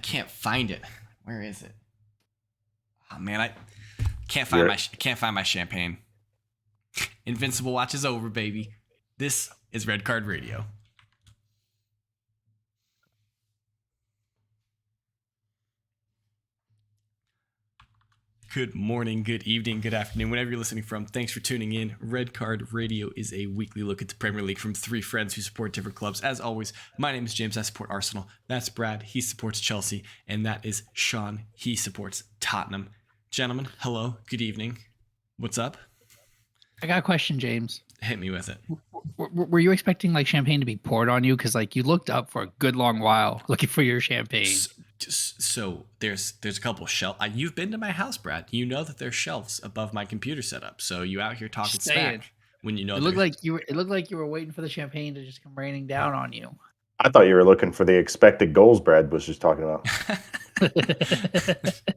can't find it. Where is it? Oh man, I can't find my champagne. Invincible watch is over, baby. This is Red Card Radio. Good morning, good evening, good afternoon, whenever you're listening from. Thanks for tuning in. Red Card Radio is a weekly look at the Premier League from three friends who support different clubs. As always, my name is James. I support Arsenal. That's Brad. He supports Chelsea. And that is Sean. He supports Tottenham. Gentlemen, hello. Good evening. What's up? I got a question, James. Hit me with it. Were you expecting like champagne to be poured on you? Because like you looked up for a good long while looking for your champagne. So there's a couple shelves. You've been to my house, Brad. You know that there's shelves above my computer setup. So you out here talking smack when you know. It looked like you were waiting for the champagne to just come raining down on you. I thought you were looking for the expected goals Brad was just talking about.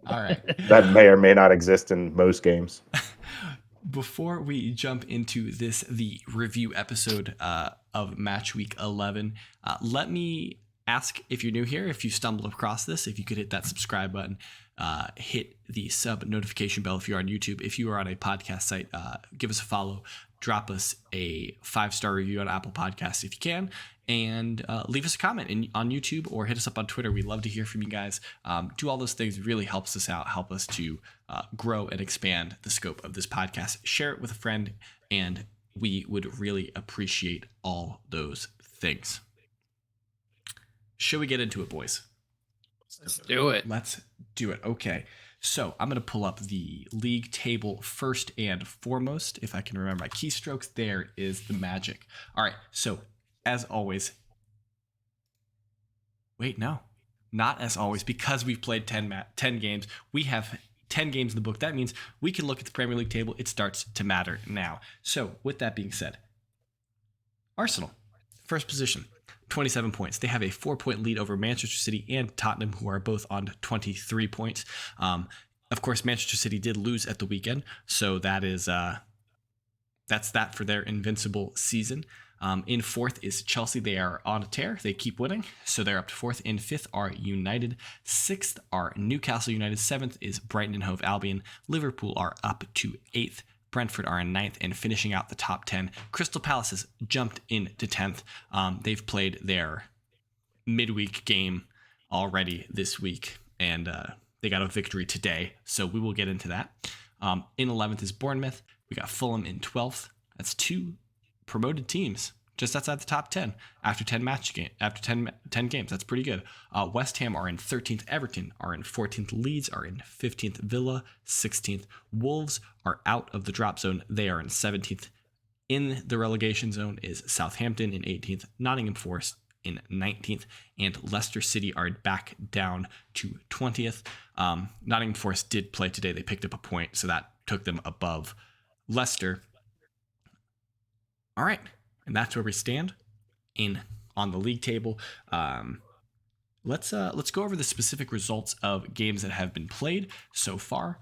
All right. That may or may not exist in most games. Before we jump into the review episode of Match Week 11, let me ask, if you're new here, if you stumbled across this, if you could hit that subscribe button, hit the sub notification bell if you're on YouTube. If you are on a podcast site, give us a follow, drop us a 5-star review on Apple Podcasts if you can, and leave us a comment on YouTube or hit us up on Twitter. We'd love to hear from you guys. Do all those things. It really helps us out, help us to grow and expand the scope of this podcast. Share it with a friend, and we would really appreciate all those things. Should we get into it, boys? Let's do it. Let's do it. Okay. So I'm going to pull up the league table first and foremost. If I can remember my keystrokes, there is the magic. All right. So as always, wait, no, not as always, because we've played 10 games. We have 10 games in the book. That means we can look at the Premier League table. It starts to matter now. So with that being said, Arsenal, first position. 27 points. They have a 4-point lead over Manchester City and Tottenham, who are both on 23 points. Of course, Manchester City did lose at the weekend, so that is that's that for their invincible season. In fourth is Chelsea. They are on a tear. They keep winning, so they're up to fourth. In fifth are United. Sixth are Newcastle United. Seventh is Brighton and Hove Albion. Liverpool are up to eighth. Brentford are in ninth, and finishing out the top 10. Crystal Palace has jumped into 10th. They've played their midweek game already this week, and they got a victory today, so we will get into that. In 11th is Bournemouth. We got Fulham in 12th. That's two promoted teams just outside the top 10 after 10 games. That's pretty good. West Ham are in 13th. Everton are in 14th. Leeds are in 15th. Villa 16th. Wolves are out of the drop zone. They are in 17th. In the relegation zone is Southampton in 18th. Nottingham Forest in 19th. And Leicester City are back down to 20th. Nottingham Forest did play today. They picked up a point, so that took them above Leicester. All right. And that's where we stand on the league table. Let's go over the specific results of games that have been played so far.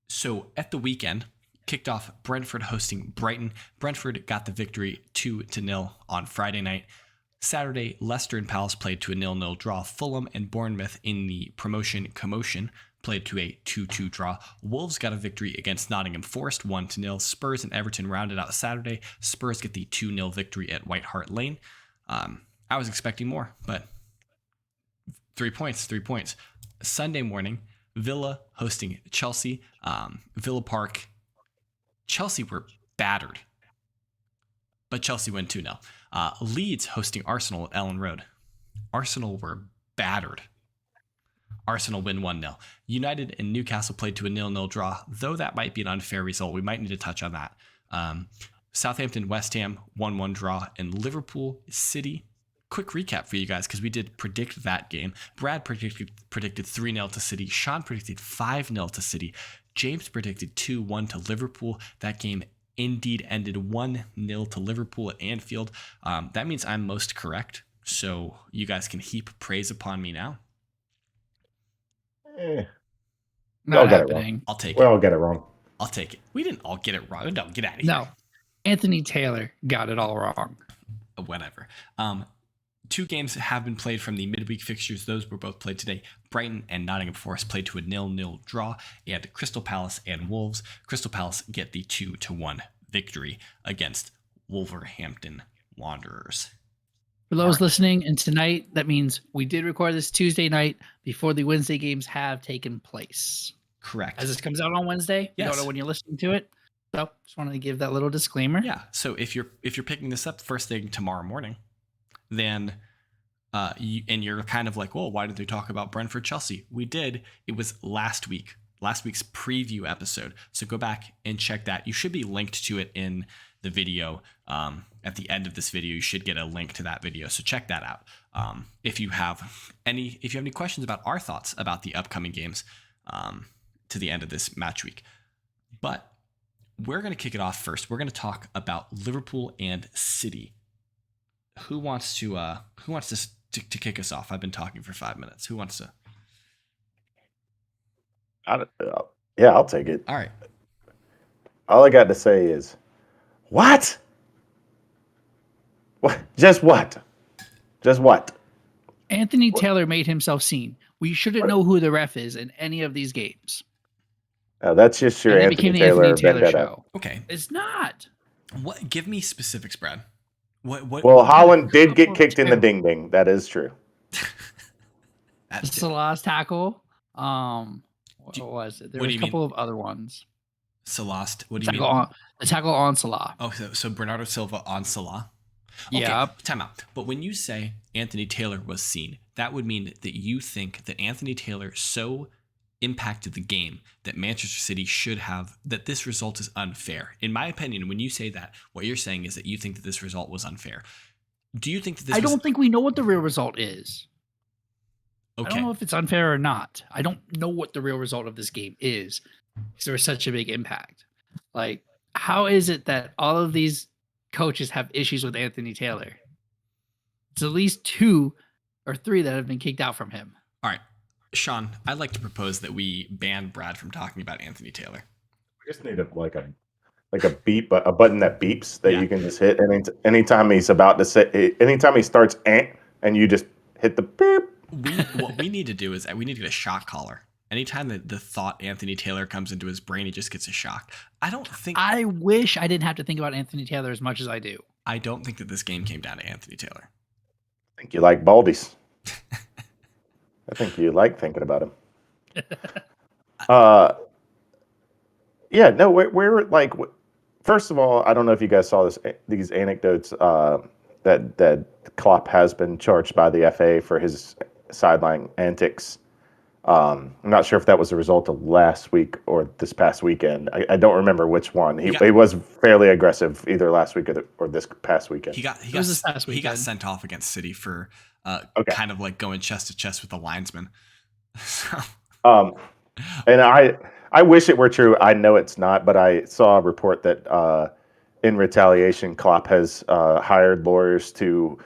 So at the weekend, kicked off Brentford hosting Brighton. Brentford got the victory 2-0 on Friday night. Saturday, Leicester and Palace played to a 0-0 draw. Fulham and Bournemouth in the promotion commotion played to a 2-2 draw. Wolves got a victory against Nottingham Forest 1-0. Spurs and Everton rounded out Saturday. Spurs get the 2-0 victory at White Hart Lane. I was expecting more, but 3 points. Sunday morning, Villa hosting Chelsea. Villa Park. Chelsea were battered, but Chelsea win 2-0. Leeds hosting Arsenal at Ellen Road. Arsenal were battered. Arsenal win 1-0. United and Newcastle played to a 0-0 draw, though that might be an unfair result. We might need to touch on that. Southampton, West Ham, 1-1 draw, and Liverpool City. Quick recap for you guys, because we did predict that game. Brad predicted 3-0 to City. Sean predicted 5-0 to City. James predicted 2-1 to Liverpool. That game indeed ended 1-0 to Liverpool at Anfield. That means I'm most correct, so you guys can heap praise upon me now. Not happening. I'll take it. We all get it wrong. I'll take it. We didn't all get it wrong. No, get out of here. No. Anthony Taylor got it all wrong. Whatever. Two games have been played from the midweek fixtures. Those were both played today. Brighton and Nottingham Forest played to a 0-0 draw, and Crystal Palace and Wolves. Crystal Palace get the 2-1 victory against Wolverhampton Wanderers. For those listening, and tonight, that means we did record this Tuesday night before the Wednesday games have taken place. Correct. As this comes out on Wednesday, you don't know when you're listening to it. So just wanted to give that little disclaimer. Yeah. So if you're picking this up first thing tomorrow morning, then you're kind of like, well, why did they talk about Brentford Chelsea? We did. It was last week's preview episode. So go back and check that. You should be linked to it in the video. At the end of this video, you should get a link to that video. So check that out. If you have any questions about our thoughts about the upcoming games to the end of this match week. But we're going to kick it off first. We're going to talk about Liverpool and City. Who wants to kick us off? I've been talking for 5 minutes. Who wants to? Yeah, I'll take it. All right. All I got to say is, what? What? Just what? Just what? Anthony Taylor made himself seen. We shouldn't know who the ref is in any of these games. That's just your Anthony Taylor show. Okay, it's not. What? Give me specifics, Brad. What? Well, Holland did get kicked in the ding ding. That is true. That's the last tackle. What was it? There were a couple of other ones. Salast. What do you mean? The tackle on Salah. Oh, so Bernardo Silva on Salah. Okay, yeah. Time out. But when you say Anthony Taylor was seen, that would mean that you think that Anthony Taylor so impacted the game that Manchester City should have, that this result is unfair. In my opinion, when you say that, what you're saying is that you think that this result was unfair. Do you think that this I don't think we know what the real result is. Okay. I don't know if it's unfair or not. I don't know what the real result of this game is because there was such a big impact. Like, how is it that all of these coaches have issues with Anthony Taylor? It's at least 2 or 3 that have been kicked out from him. All right. Sean, I'd like to propose that we ban Brad from talking about Anthony Taylor. We just need a beep, a button that beeps that you can just hit. And anytime he's about to say, anytime he starts and you just hit the beep. What we need to do is we need to get a shock collar. Anytime that the thought Anthony Taylor comes into his brain, he just gets a shock. I wish I didn't have to think about Anthony Taylor as much as I do. I don't think that this game came down to Anthony Taylor. I think you like Baldies. I think you like thinking about him. Yeah, no, we're like, first of all, I don't know if you guys saw these anecdotes that Klopp has been charged by the FA for his sideline antics. I'm not sure if that was a result of last week or this past weekend. I don't remember which one. He was fairly aggressive either last week or this past weekend. He got sent off against City for kind of like going chest to chest with the linesman. And I wish it were true. I know it's not, but I saw a report that in retaliation, Klopp has hired lawyers to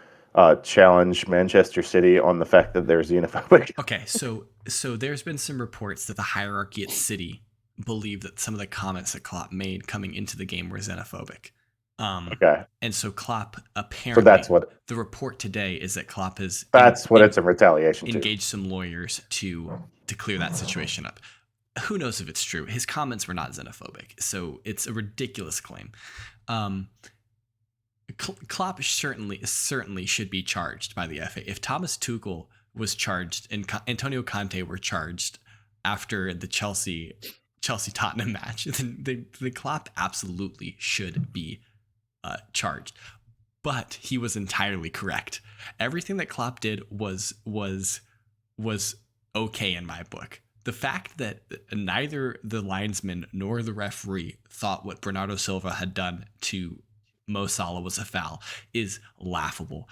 challenge Manchester City on the fact that they're xenophobic. Okay, so there's been some reports that the hierarchy at City believe that some of the comments that Klopp made coming into the game were xenophobic. Okay. And so Klopp apparently. So that's what the report today is that Klopp has. That's what it's in retaliation. Engaged some lawyers to clear that situation up. Who knows if it's true? His comments were not xenophobic, so it's a ridiculous claim. Klopp certainly should be charged by the FA. If Thomas Tuchel was charged and Antonio Conte were charged after the Chelsea Tottenham match, then the Klopp absolutely should be charged. But he was entirely correct. Everything that Klopp did was okay in my book. The fact that neither the linesman nor the referee thought what Bernardo Silva had done to Mo Salah was a foul is laughable.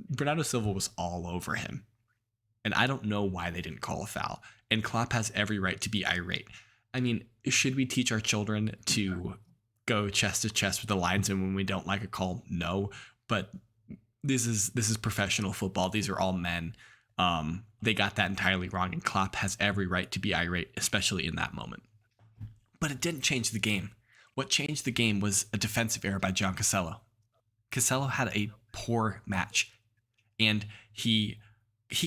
Bernardo Silva was all over him. And I don't know why they didn't call a foul. And Klopp has every right to be irate. I mean, should we teach our children to go chest to chest with the linesman when we don't like a call? No. But this is professional football. These are all men. They got that entirely wrong, and Klopp has every right to be irate, especially in that moment. But it didn't change the game. What changed the game was a defensive error by John Casello. Cancelo had a poor match, and he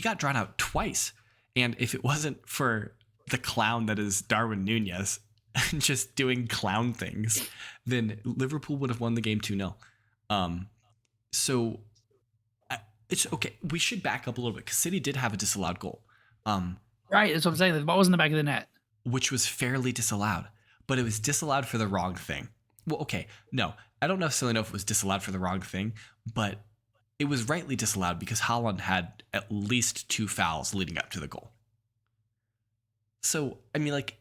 got drawn out twice. And if it wasn't for the clown that is Darwin Nunez just doing clown things, then Liverpool would have won the game 2-0. So it's okay. We should back up a little bit because City did have a disallowed goal, Right, that's what I'm saying. The ball was in the back of the net. which was fairly disallowed, but it was disallowed for the wrong thing. Well, okay, no, I don't necessarily know if it was disallowed for the wrong thing, but it was rightly disallowed because Haaland had at least 2 fouls leading up to the goal. So, I mean, like,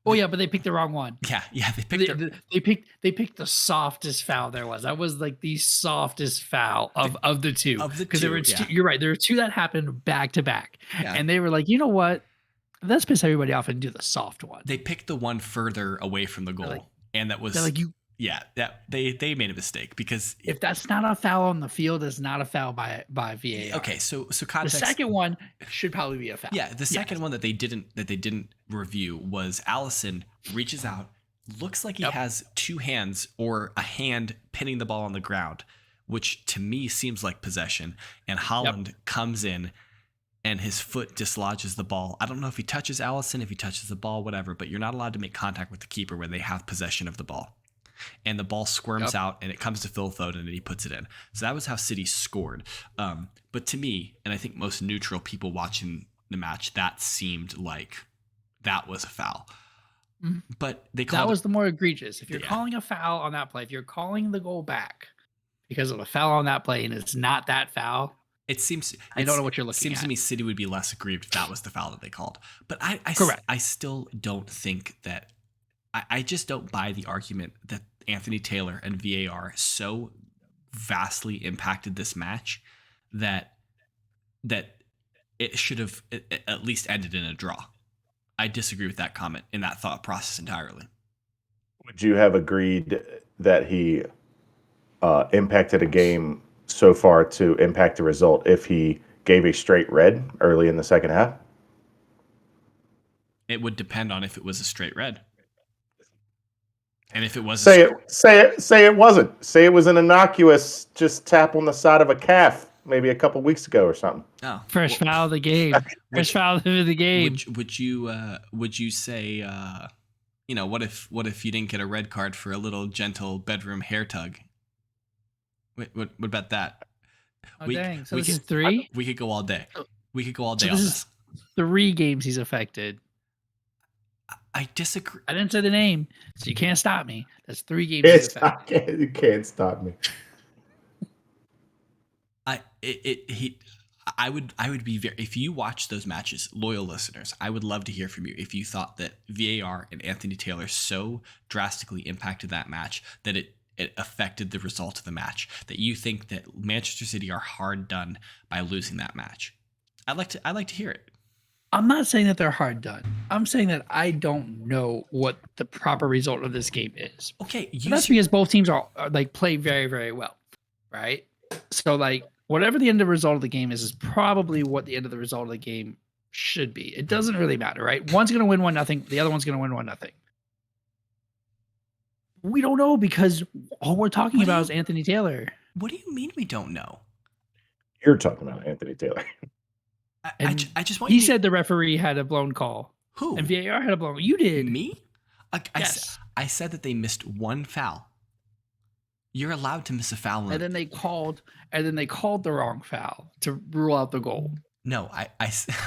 Oh yeah, but they picked the wrong one. yeah, they picked They picked the softest foul there was. That was like the softest foul of the two. of the Because there were two, two, yeah. you're right. There were two that happened back to back, Yeah. and they were like, you know what? Let's piss everybody off and do the soft one. They picked the one further away from the goal, like- and that was They're like, you. yeah, that they made a mistake because If that's not a foul on the field, it's not a foul by VAR. okay, so The context. second one should probably be a foul. Yeah, the second one that they didn't review was Allison reaches out, looks like he Yep. has 2 hands or a hand pinning the ball on the ground, which to me seems like possession, and Haaland comes in and his foot dislodges the ball. I don't know if he touches Allison, if he touches the ball, whatever, but you're not allowed to make contact with the keeper when they have possession of the ball. And the ball squirms out and it comes to Phil Foden and he puts it in. So that was how City scored. But to me, and I think most neutral people watching the match, that seemed like that was a foul. Mhm. But they called That was the more egregious. If you're Yeah. calling a foul on that play, if you're calling the goal back because of a foul on that play and it's not that foul, it seems I don't know what you're looking seems at. to me City would be less aggrieved if that was the foul that they called. But Correct. I still don't think that I just don't buy the argument that Anthony Taylor and VAR so vastly impacted this match that it should have at least ended in a draw. I disagree with that comment in that thought process entirely. Would you have agreed that he impacted a game so far to impact the result if he gave a straight red early in the second half? It would depend on if it was a straight red. And if it was Say it wasn't. Say it was an innocuous just tap on the side of a calf maybe a couple weeks ago or something. Oh, Fresh foul of the game. Fresh foul of the game. Would you say what if you didn't get a red card for a little gentle bedroom hair tug? What about that? Oh, dang. So this is 3? We could go all day. We could go all day So on this this. is 3 games he's affected. I disagree. I didn't say the name, so you can't stop me. That's 3 games he's affected. You can't stop me. I would be very, if you watch those matches, loyal listeners, I would love to hear from you if you thought that VAR and Anthony Taylor so drastically impacted that match that it affected the result of the match, that you think that Manchester City are hard done by losing that match. I'd like to hear it. I'm not saying that they're hard done. I'm saying that I don't know what the proper result of this game is. Okay, That's because both teams are like play very, very well, right? So like whatever the end of the result of the game is probably what the end of the result of the game should be. It doesn't really matter, right? One's going to win 1-0. The other one's going to win 1-0. We don't know because all we're talking about is Anthony Taylor. What do you mean we don't know? You're talking about Anthony Taylor. I just want He you to, said the referee had a blown call. who? And VAR had a blown. You did. Me? Yes. I said that they missed 1 foul. You're allowed to miss a foul. And then they called the wrong foul to rule out the goal. No,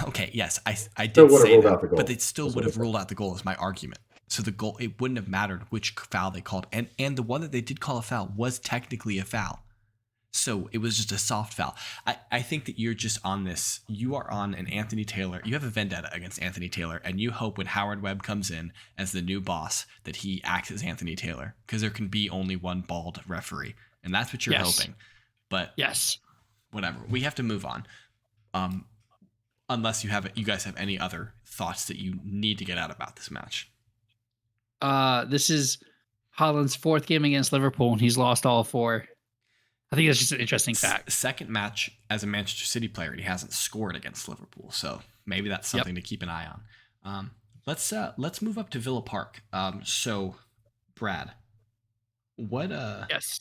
okay, yes, I Still did would've say ruled that, out the goal. but they still That's would what have I ruled out the goal is my argument. So the goal, it wouldn't have mattered which foul they called, and the one that they did call a foul was technically a foul. So it was just a soft foul. I think that you're just on this. You are on an Anthony Taylor. You have a vendetta against Anthony Taylor, and you hope when Howard Webb comes in as the new boss that he acts as Anthony Taylor, because there can be only one bald referee, and that's what you're hoping. But yes, whatever. We have to move on. Unless you guys have any other thoughts that you need to get out about this match. This is Haaland's 4th game against Liverpool, and he's lost all 4. I think that's just an interesting fact. Second match as a Manchester City player, and he hasn't scored against Liverpool, so maybe that's something to keep an eye on. Let's move up to Villa Park. So, Brad, what? Yes.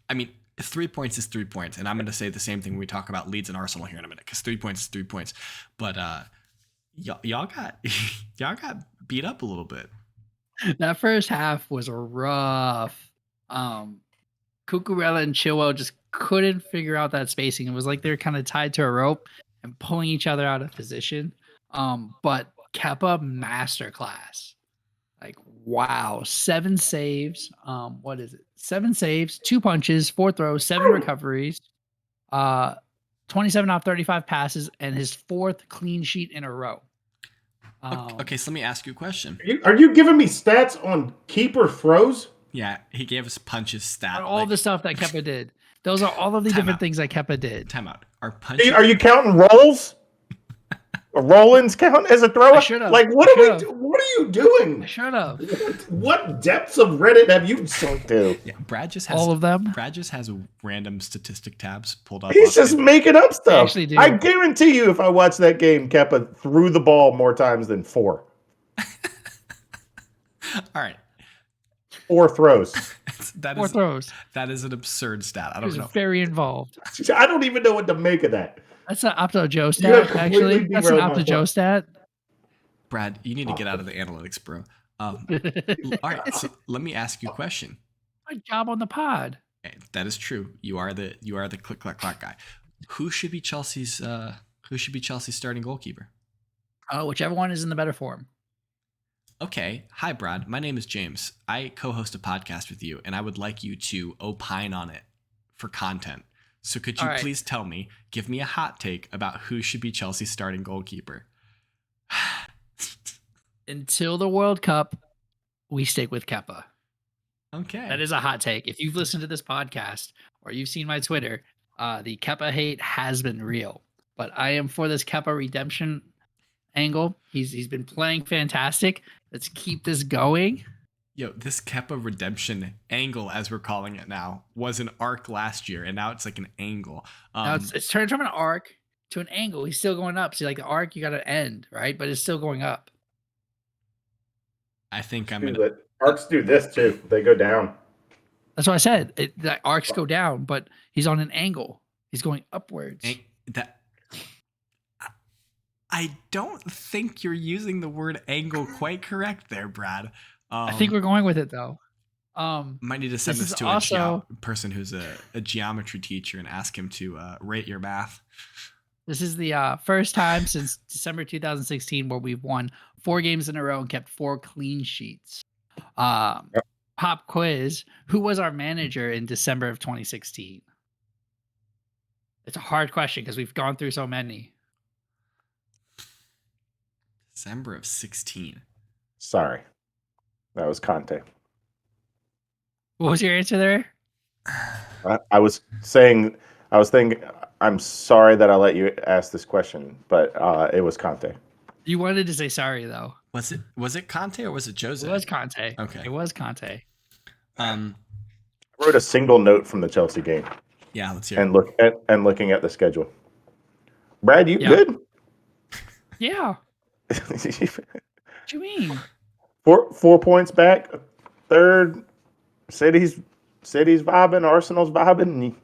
I mean, 3 points is 3 points, and I'm going to say the same thing when we talk about Leeds and Arsenal here in a minute, because 3 points is 3 points. But y'all got y'all got beat up a little bit. That first half was rough. Cucurella and Chilwell just couldn't figure out that spacing. It was like they were kind of tied to a rope and pulling each other out of position. But Kepa masterclass. Like, wow, 7 saves. What is it? 7 saves, 2 punches, 4 throws, 7 recoveries, 27 off 35 passes, and his 4th clean sheet in a row. Okay, so let me ask you a question. Are you giving me stats on keeper throws? Yeah, he gave us punches stat. All the stuff that Kepa did. Those are all of the different things that Kepa did. Time out. Are punches? Are you counting rolls? Rollins count as a thrower? I should have. Like, what are you doing? I should have. What depths of Reddit have you sunk to? Yeah, Brad just has all of them. Brad just has random statistic tabs pulled up. He's just making up stuff. actually do. I guarantee you, if I watch that game, Kepa threw the ball more times than 4. All right. 4 throws. Four throws. That is an absurd stat. I don't know. Very involved. I don't even know what to make of that. That's an Opto Joe stat, actually. That's an Opto Joe stat. Brad, you need to get out of the analytics, bro. All right, so let me ask you a question. My job on the pod. That is true. You are the click clack clack guy. Who should be Chelsea's starting goalkeeper? Whichever one is in the better form. Okay. Hi, Brad. My name is James. I co-host a podcast with you, and I would like you to opine on it for content. So could you please tell me, give me a hot take about who should be Chelsea's starting goalkeeper? Until the World Cup, we stick with Kepa. Okay. That is a hot take. If you've listened to this podcast or you've seen my Twitter, the Kepa hate has been real. But I am for this Kepa redemption angle. He's been playing fantastic. Let's keep this going. Yo, this Kepa redemption angle, as we're calling it now, was an arc last year, and now it's like an angle. Now it's turned from an arc to an angle. He's still going up. See, like the arc, you got to end, right? But it's still going up. I think Arcs do this too. They go down. That's what I said. The arcs go down, but he's on an angle. He's going upwards. I don't think you're using the word angle quite correct there, Brad. I think we're going with it though. Might need to send this to a person who's a geometry teacher and ask him to rate your math. This is the first time since December 2016 where we've won 4 games in a row and kept 4 clean sheets. Pop quiz: who was our manager in December of 2016? It's a hard question because we've gone through so many. December of 16. Sorry. That was Conte. What was your answer there? I was thinking, I'm sorry that I let you ask this question, but it was Conte. You wanted to say sorry though. Was it Conte or was it Jose? It was Conte. Okay. It was Conte. I wrote a single note from the Chelsea game. Yeah, let's hear it. Looking at the schedule. Brad, you good? Yeah. What you mean? 4 points back. Third, City's vibing. Arsenal's vibing.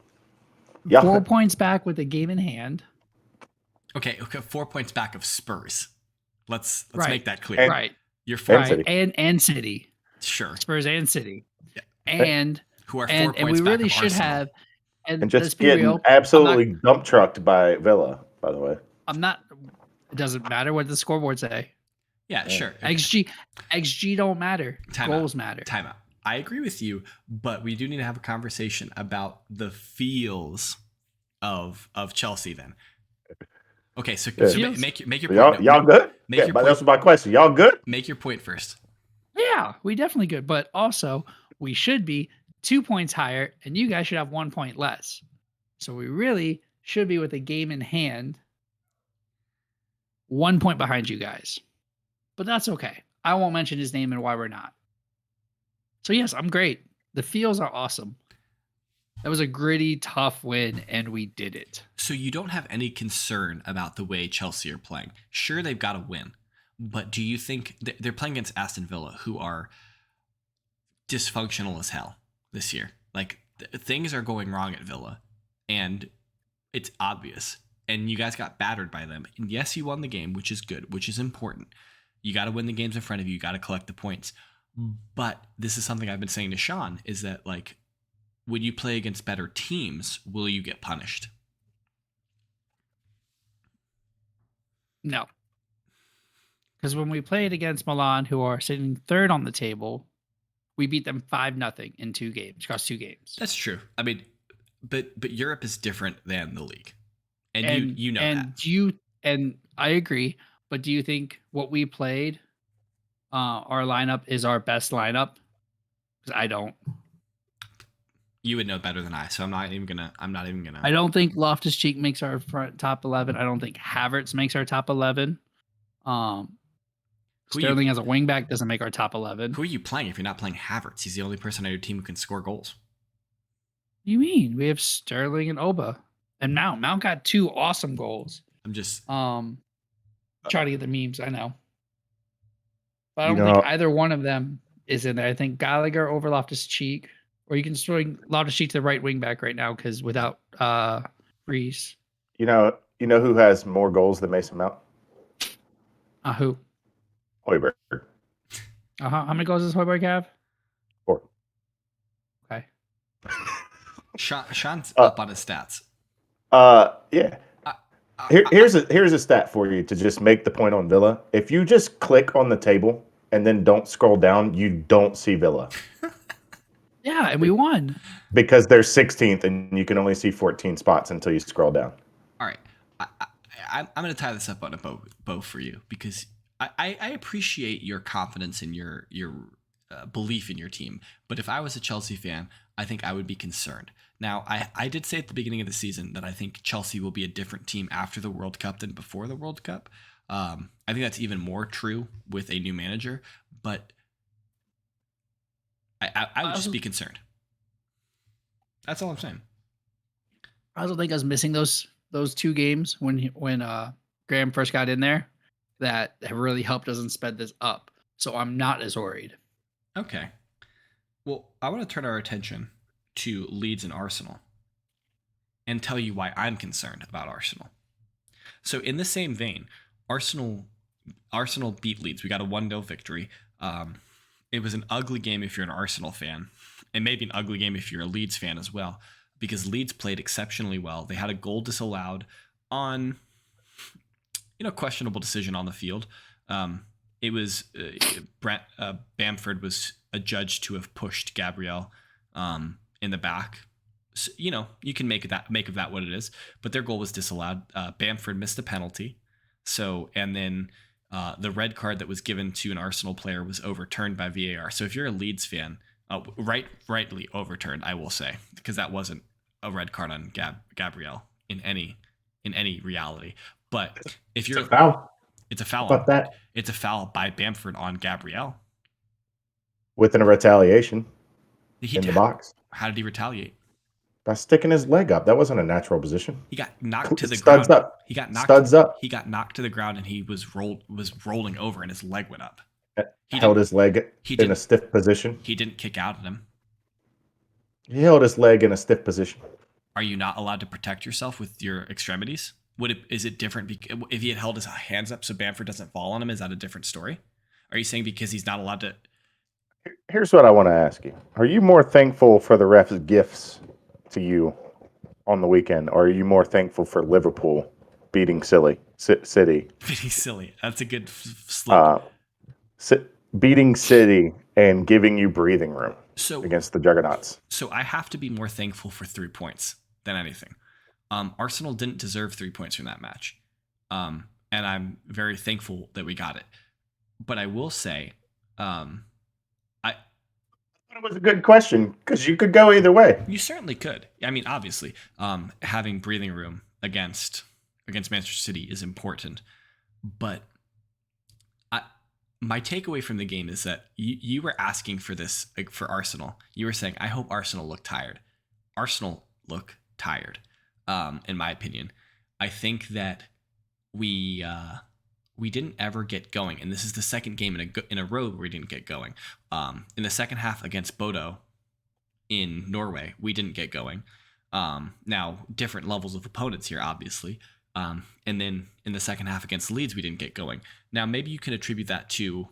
Yeah. 4 points back with the game in hand. Okay. 4 points back of Spurs. Let's make that clear. Right. You're 4 City. And City. Sure. Spurs and City. Yeah. And who are 4 points back of Arsenal. And we really should have. And just getting absolutely dump trucked by Villa, by the way. It doesn't matter what the scoreboard say. Yeah, sure. XG don't matter. Goals matter. Time out. I agree with you, but we do need to have a conversation about the feels of Chelsea then. Okay, so make your point. Y'all good? That's my question. Y'all good? Make your point first. Yeah, we definitely good, but also we should be 2 points higher, and you guys should have 1 point less. So we really should be with a game in hand, 1 point behind you guys. But that's okay. I won't mention his name and why we're not. So yes, I'm great. The feels are awesome. That was a gritty, tough win, and we did it. So you don't have any concern about the way Chelsea are playing. Sure, they've got to win. But do you think they're playing against Aston Villa, who are dysfunctional as hell this year? Like, things are going wrong at Villa, and it's obvious. And you guys got battered by them. And yes, you won the game, which is good, which is important. You got to win the games in front of you. You got to collect the points. But this is something I've been saying to Sean, is that like when you play against better teams, will you get punished? No. Because when we played against Milan, who are sitting third on the table, we beat them 5-0 in 2 games, across 2 games. That's true. I mean, but Europe is different than the league. And you know that. And I agree, but do you think what we played, our lineup is our best lineup? Because I don't. You would know better than I, so I'm not even gonna. I don't think Loftus-Cheek makes our front top 11. I don't think Havertz makes our top 11. Sterling as a wingback doesn't make our top 11. Who are you playing if you're not playing Havertz? He's the only person on your team who can score goals. What do you mean? We have Sterling and Oba. And Mount. Mount got 2 awesome goals. I'm just trying to get the memes, I know. But I don't think either one of them is in there. I think Gallagher over Loftus-Cheek, or you can swing Loftus-Cheek to the right wing back right now because without Reese. You know who has more goals than Mason Mount? Who? Højbjerg. How many goals does Højbjerg have? 4. Okay. Sean's up on his stats. Yeah. Here's a stat for you to just make the point on Villa. If you just click on the table and then don't scroll down, you don't see Villa. Yeah, and we won. Because they're 16th and you can only see 14 spots until you scroll down. All right. I'm going to tie this up on a bow for you because I appreciate your confidence in your belief in your team. But if I was a Chelsea fan, I think I would be concerned. Now, I did say at the beginning of the season that I think Chelsea will be a different team after the World Cup than before the World Cup. I think that's even more true with a new manager, but I would just be concerned. That's all I'm saying. I also think I was missing those 2 games when Graham first got in there that have really helped us and sped this up. So I'm not as worried. Okay. Well, I want to turn our attention to Leeds and Arsenal and tell you why I'm concerned about Arsenal. So in the same vein, Arsenal beat Leeds. We got a 1-0 victory. It was an ugly game if you're an Arsenal fan, and maybe an ugly game if you're a Leeds fan as well, because Leeds played exceptionally well. They had a goal disallowed on, questionable decision on the field. It was Bamford was adjudged to have pushed Gabriel in the back. So, you can make of that what it is, but their goal was disallowed. Bamford missed a penalty. So, and then the red card that was given to an Arsenal player was overturned by VAR. So if you're a Leeds fan, rightly overturned, I will say, because that wasn't a red card on Gabriel in any reality. But if you're It's a foul. It's a foul. About that. It's a foul by Bamford on Gabriel. Within a retaliation in the box. How did he retaliate? By sticking his leg up. That wasn't a natural position. He got knocked to the Studs ground. up. He got knocked. Studs up. He got knocked to the ground, and he was rolling over, and his leg went up. He held his leg in a stiff position. He didn't kick out at him. He held his leg in a stiff position. Are you not allowed to protect yourself with your extremities? Is it different if he had held his hands up so Bamford doesn't fall on him? Is that a different story? Are you saying because he's not allowed to? Here's what I want to ask you: are you more thankful for the ref's gifts to you on the weekend, or are you more thankful for Liverpool beating City? Beating Silly. That's a good slip. Beating City and giving you breathing room against the Juggernauts. So I have to be more thankful for 3 points than anything. Arsenal didn't deserve 3 points from that match. And I'm very thankful that we got it. But I will say, it was a good question because you could go either way. You certainly could. I mean, obviously, having breathing room against Manchester City is important. But my takeaway from the game is that you were asking for this, like, for Arsenal. You were saying, I hope Arsenal look tired. Arsenal look tired, in my opinion. I think that we didn't ever get going, and this is the second game in a row where we didn't get going. In the second half against Bodo, in Norway, we didn't get going. Now, different levels of opponents here, obviously. And then in the second half against Leeds, we didn't get going. Now, maybe you can attribute that to,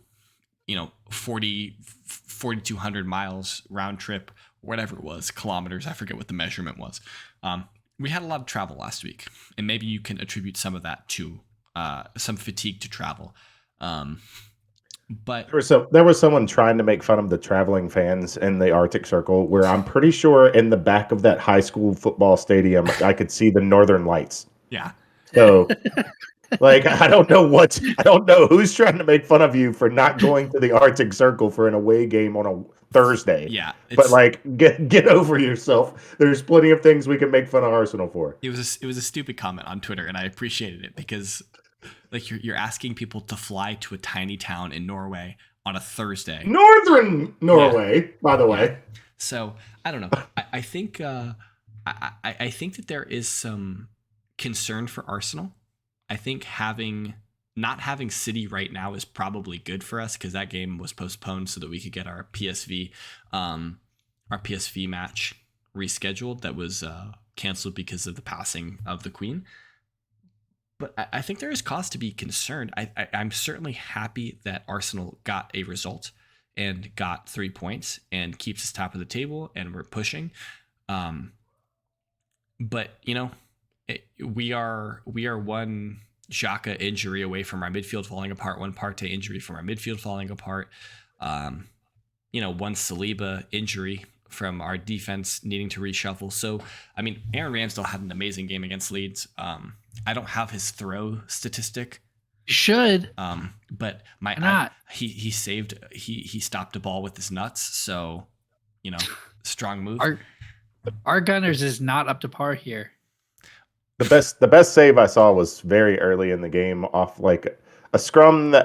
4,200 miles round trip, whatever it was, kilometers. I forget what the measurement was. We had a lot of travel last week, and maybe you can attribute some of that to some fatigue to travel. But there was someone trying to make fun of the traveling fans in the Arctic Circle, where I'm pretty sure in the back of that high school football stadium, I could see the Northern Lights. yeah, So, I don't know who's trying to make fun of you for not going to the Arctic Circle for an away game on a Thursday. yeah. But get over yourself. There's plenty of things we can make fun of Arsenal for. It was a stupid comment on Twitter, and I appreciated it because you're asking people to fly to a tiny town in Norway on a Thursday. Northern Norway, by the way. So I don't know. I think I think that there is some concern for Arsenal. I think not having City right now is probably good for us because that game was postponed so that we could get our PSV match rescheduled. That was canceled because of the passing of the Queen. But I think there is cause to be concerned. I'm certainly happy that Arsenal got a result and got 3 points and keeps us top of the table and we're pushing. But we are one Xhaka injury away from our midfield falling apart, one Partey injury from our midfield falling apart. One Saliba injury from our defense needing to reshuffle. So, Aaron Ramsdale had an amazing game against Leeds. I don't have his throw statistic. Should. But he stopped a ball with his nuts. So, strong move. Our Gunners is not up to par here. The best save I saw was very early in the game off a scrum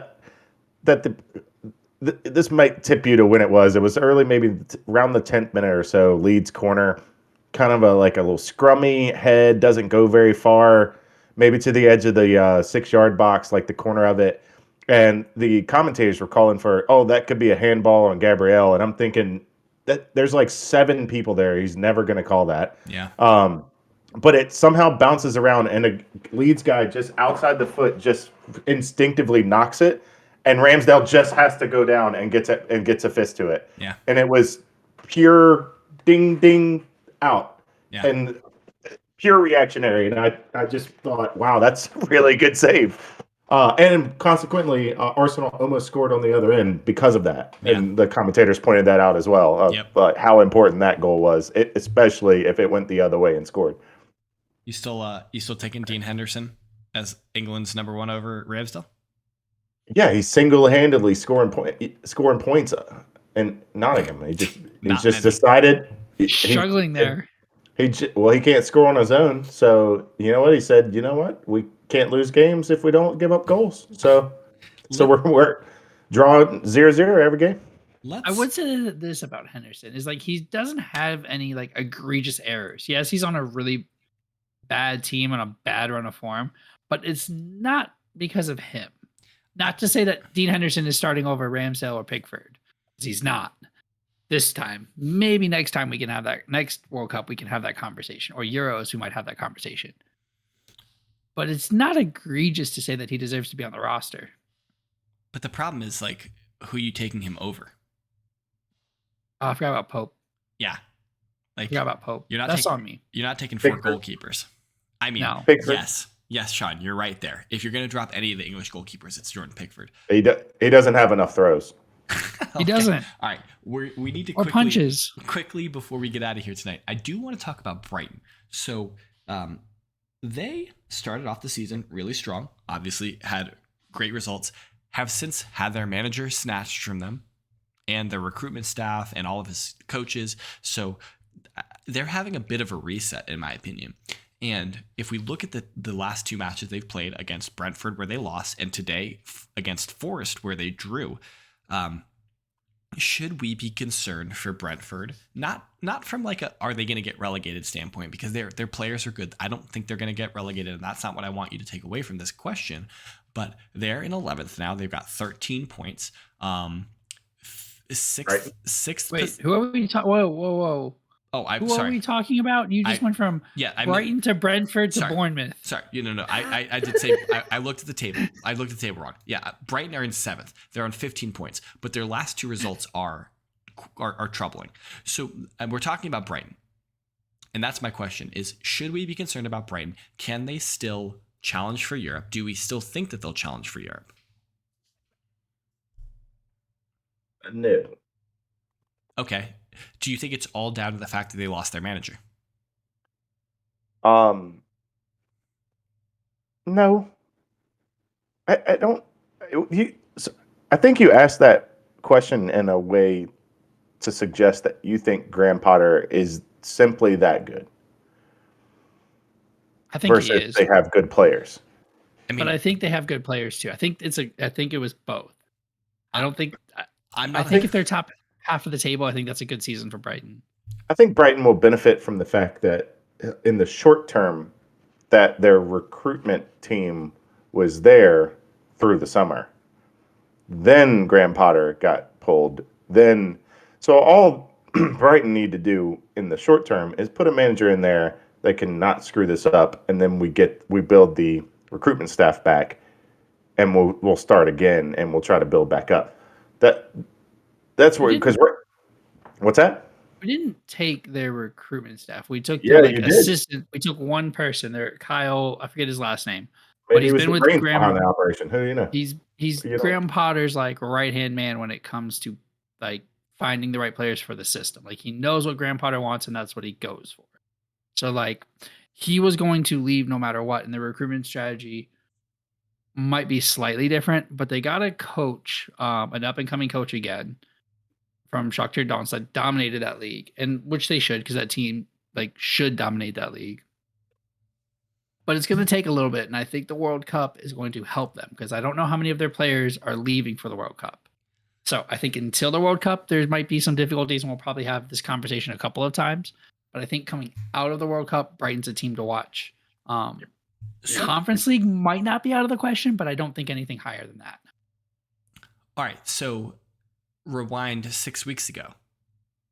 this might tip you to when it was. It was early, maybe around the 10th minute or so. Leeds corner, kind of a little scrummy head, doesn't go very far, maybe to the edge of the 6-yard box, like the corner of it. And the commentators were calling for, that could be a handball on Gabriel. And I'm thinking that there's 7 people there. He's never going to call that. Yeah. But it somehow bounces around, and a Leeds guy just outside the foot just instinctively knocks it. And Ramsdale just has to go down and gets a fist to it. Yeah. And it was pure ding ding out. Yeah. And pure reactionary. And I just thought, wow, that's a really good save. And consequently, Arsenal almost scored on the other end because of that. Yeah. And the commentators pointed that out as well. But how important that goal was, especially if it went the other way and scored. You still taking Dean Henderson as England's number 1 over Ramsdale? Yeah, he's single-handedly scoring points in Nottingham. He's just decided struggling there. He can't score on his own. So you know what he said? You know what? We can't lose games if we don't give up goals. So we're drawing 0-0 every game. I would say this about Henderson is he doesn't have any egregious errors. Yes, he's on a really bad team on a bad run of form, but it's not because of him. Not to say that Dean Henderson is starting over Ramsdale or Pickford, because he's not. This time, maybe next time we can have that. Next World Cup, we can have that conversation, or Euros, we might have that conversation. But it's not egregious to say that he deserves to be on the roster. But the problem is who are you taking him over? Oh, I forgot about Pope. Yeah, I forgot about Pope. That's on me. You're not taking 4 goalkeepers. No. Yes, Sean, you're right there. If you're going to drop any of the English goalkeepers, it's Jordan Pickford. He doesn't have enough throws. He doesn't. All right, we need to quickly before we get out of here tonight. I do want to talk about Brighton. So they started off the season really strong. Obviously, had great results. Have since had their manager snatched from them, and their recruitment staff and all of his coaches. So they're having a bit of a reset, in my opinion. And if we look at the last 2 matches they've played against Brentford, where they lost, and today against Forest, where they drew, should we be concerned for Brentford? Not from are they going to get relegated standpoint, because their players are good. I don't think they're going to get relegated, and that's not what I want you to take away from this question. But they're in 11th now. They've got 13 points. Brighton? Sixth. Wait, who are we talking? Whoa. Oh, I'm Who are sorry. we talking about? You just went from I mean, Brighton to Brentford to sorry. Bournemouth. Sorry, no. I did say I looked at the table. I looked at the table wrong. Yeah, Brighton are in 7th. They're on 15 points, but their last 2 results are troubling. So, and we're talking about Brighton, and that's my question: is should we be concerned about Brighton? Can they still challenge for Europe? Do we still think that they'll challenge for Europe? No. Okay. Do you think it's all down to the fact that they lost their manager? No. I don't. I think you asked that question in a way to suggest that you think Graham Potter is simply that good I think he versus is, they have good players. I mean, but I think they have good players too. I think it was both. I don't think. I'm I not. think if they're top half of the table, I think that's a good season for Brighton. I think Brighton will benefit from the fact that in the short term that their recruitment team was there through the summer. Then Graham Potter got pulled. So all Brighton need to do in the short term is put a manager in there that can not screw this up, and then we build the recruitment staff back, and we'll start again, and we'll try to build back up. That's where because we're what's that? We didn't take their recruitment staff. We took Yeah, their you did. assistant. We took one person. There, Kyle. I forget his last name, Maybe but he's he was been the with brains Graham. behind the operation. Who do you know? He's You know. Graham Potter's like right hand man when it comes to like finding the right players for the system. Like he knows what Graham Potter wants, and that's what he goes for. So like he was going to leave no matter what, and the recruitment strategy might be slightly different, but they got a coach, an up and coming coach again from Shakhtar Donetsk that dominated that league, and which they should because that team like should dominate that league. But it's going to take a little bit, and I think the World Cup is going to help them because I don't know how many of their players are leaving for the World Cup. So I think until the World Cup, there might be some difficulties, and we'll probably have this conversation a couple of times. But I think coming out of the World Cup, Brighton's a team to watch. Conference League might not be out of the question, but I don't think anything higher than that. All right, so rewind 6 weeks ago.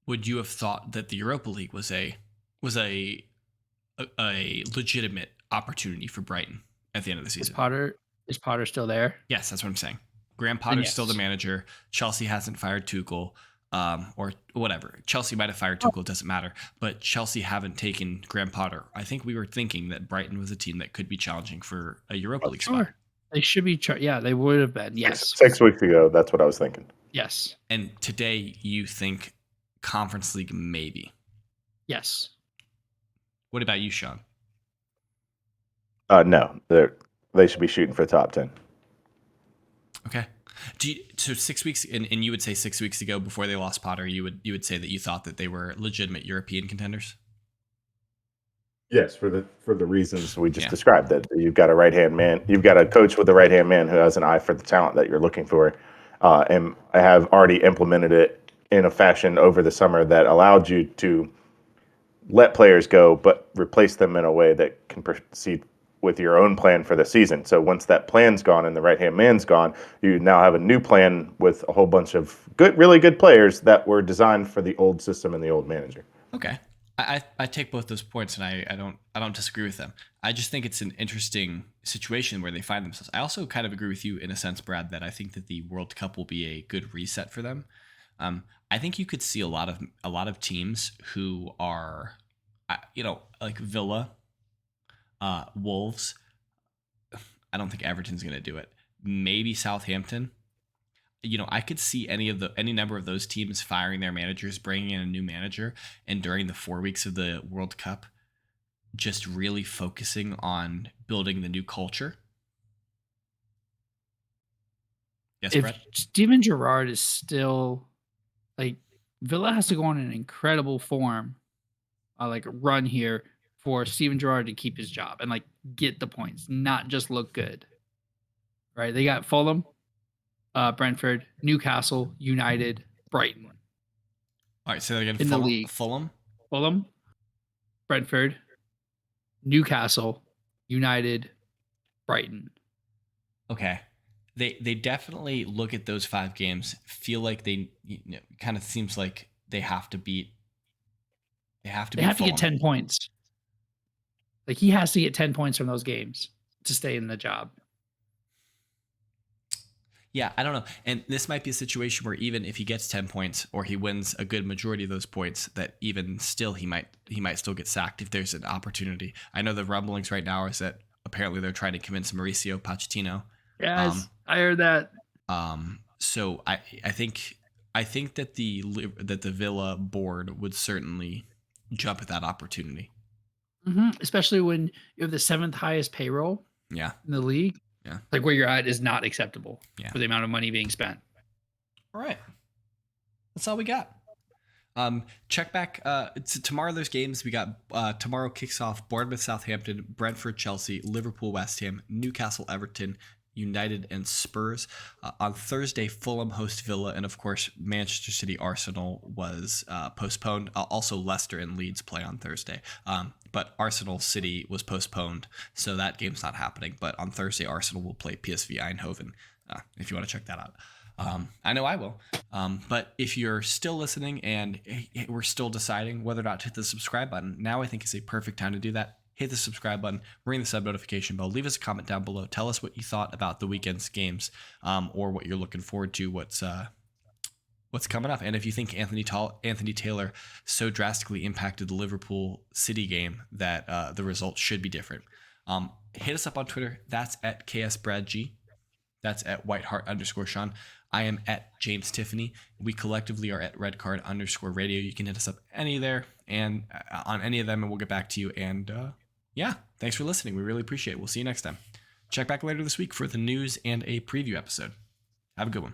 Would you have thought that the Europa League was a legitimate opportunity for Brighton at the end of the season? Is Potter still there? Yes, that's what I'm saying. Graham Potter's still the manager. Chelsea hasn't fired Tuchel, or whatever. Chelsea might have fired Tuchel, it doesn't matter. But Chelsea haven't taken Graham Potter. I think we were thinking that Brighton was a team that could be challenging for a Europa League spot. They should be. Yeah, they would have been. Yes. 6 weeks ago, that's what I was thinking. Yes. And today, you think Conference League maybe? Yes. What about you, Sean? No, they should be shooting for the top 10. Okay. So 6 weeks, and you would say 6 weeks ago before they lost Potter, you would say that you thought that they were legitimate European contenders? Yes, for the reasons we just described. That you've got a right hand man, you've got a coach with a right hand man who has an eye for the talent that you're looking for, and I have already implemented it in a fashion over the summer that allowed you to let players go, but replace them in a way that can proceed with your own plan for the season. So once that plan's gone and the right-hand man's gone, you now have a new plan with a whole bunch of really good players that were designed for the old system and the old manager. Okay. I take both those points and I don't disagree with them. I just think it's an interesting situation where they find themselves. I also kind of agree with you in a sense, Brad, that I think that the World Cup will be a good reset for them. I think you could see a lot of teams who are, like Villa, Wolves. I don't think Everton's going to do it. Maybe Southampton. I could see any number of those teams firing their managers, bringing in a new manager, and during the 4 weeks of the World Cup, just really focusing on building the new culture. Yes, if Brad? Steven Gerrard is still like Villa has to go on an incredible form, run here for Steven Gerrard to keep his job and get the points, not just look good. Right? They got Fulham, Brentford, Newcastle, United, Brighton. All right, so again, in the league. Fulham, Brentford, Newcastle, United, Brighton. Okay. they definitely look at those 5 games, feel like they kind of seems like they have to beat. They have to They beat have to get Fulham. 10 points. Like he has to get 10 points from those games to stay in the job. Yeah, I don't know. And this might be a situation where even if he gets 10 points or he wins a good majority of those points, that even still he might still get sacked if there's an opportunity. I know the rumblings right now is that apparently they're trying to convince Mauricio Pochettino. Yes, I heard that. So I think that the Villa board would certainly jump at that opportunity. Especially when you have the 7th highest payroll Yeah. in the league. Yeah. Like where you're at is not acceptable Yeah. for the amount of money being spent. All right. That's all we got. Check back to tomorrow. There's games. We got tomorrow kicks off Bournemouth, Southampton, Brentford, Chelsea, Liverpool, West Ham, Newcastle, Everton, United, and Spurs. On Thursday, Fulham host Villa, and of course, Manchester City Arsenal was postponed. Also, Leicester and Leeds play on Thursday. But Arsenal City was postponed, so that game's not happening. But on Thursday, Arsenal will play PSV Eindhoven, if you want to check that out. I know I will. But if you're still listening and we're still deciding whether or not to hit the subscribe button, now I think is a perfect time to do that. Hit the subscribe button, ring the sub notification bell, leave us a comment down below. Tell us what you thought about the weekend's games, or what you're looking forward to, what's coming up. And if you think Anthony Taylor so drastically impacted the Liverpool City game that the results should be different, hit us up on Twitter. That's at KSBradG. That's at Whiteheart_Sean. I am at James Tiffany. We collectively are at redcard_radio. You can hit us up any there and on any of them, and we'll get back to you. And yeah, thanks for listening. We really appreciate it. We'll see you next time. Check back later this week for the news and a preview episode. Have a good one.